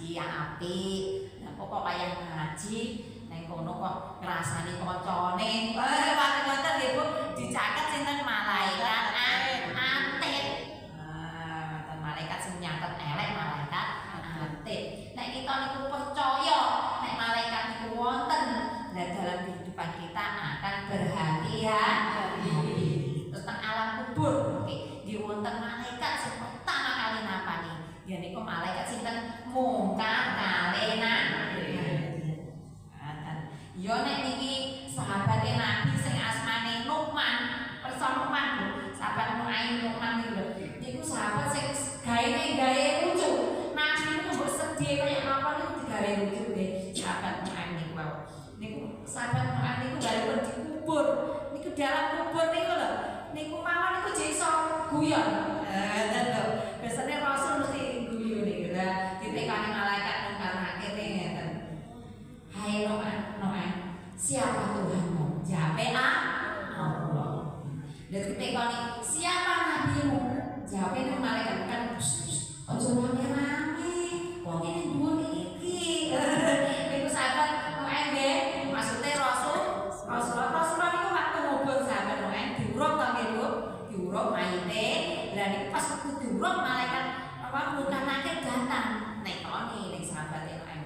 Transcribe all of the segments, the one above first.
ngaji apik. Lah kok kaya ngaji ning kono kok ngrasani kancane. Wonten nggih Bu, dicatet sinten malaikat atit. Wonten malaikat sing nyatet elek malaikat atit. Nek kita niku percaya nek malaikat niku wonten, lah dalam kehidupan kita akan berhati-hati. Terus teng alam kubur, oke, di wonten malaikat sing pertama kali napani. Ya niku malaikat sinten Mungkar kali Nakir. Yo nek niki sahabat Nabi sing asmane Nu'man, perso Nu'man Bu, sahabat Nu'man niku lho. Niku sahabat sing gawe lucu. Nabi niku mbok sedih kaya apa niku digawe lucu nggih. Sahabat Nu'man niku wae. Niku sahabat Nu'man niku galipun dikubur. Niku dalam kubur niku lho. Niku mawon niku jek iso guyon. Ten lho. Biasane Rasul mesti guyu niku. Lah ditekani malaikat Mungkar Nakir ngeten. Hai Nu'man, siapa Tuhanmu? Jawabe Allah. Dan ditekani siapa nabimu? Jawabe malaikat kan ojo rame-rame. Wong ini dhuwur iki. Niku sahabat Nu'man nggih. Maksude Rasulullah niku waktu ngubur sahabat Nu'man diurut to nggih Bu. Diurut mayite. Lah niku pas waktu diurut malaikat Mungkar Nakir datang. Nekoni ning sahabat Nu'man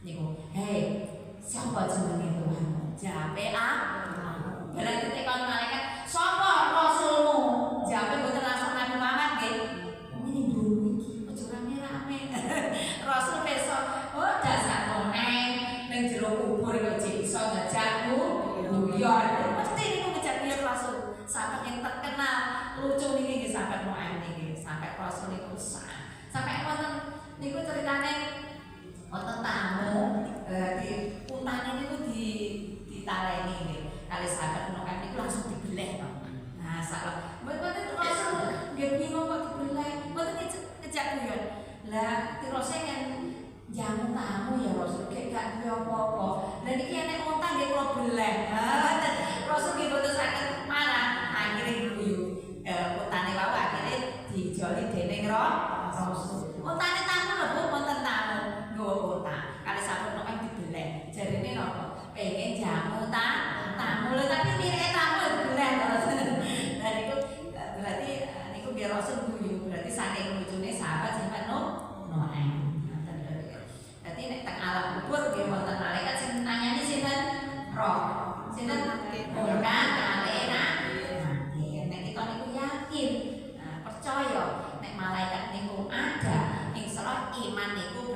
niku. Hei, siapa jenenge Tuhanmu? Jawabe Allah. Barang ditekoni malaikat, "Sapa rasulmu?" Jawabe mboten langsung Nabi Muhammad nggih. Ini dulu iki aja rame-rame. Rasul besok, oh dasar Nu'man ning jero kubur kok jek iso ngejakku guyon. Mesti niku ngejak guyon Rasul. Sahabat yang terkenal lucu niki nggih sahabat Nu'man niki. Sampai Rasul niku sampai wonten niku ceritane wonten tamu di utane niku ditaleni nggih. Kali sahabat Nu'man niku langsung dibeleh to. Nah, salah. Mboten Rasul nggih bingung kok dibeleh. Mboten kejak guyon. Lah terus kan jamu tamu ya Rasul gak duwe apa-apa. Lah niki nek unta nggih kula beleh.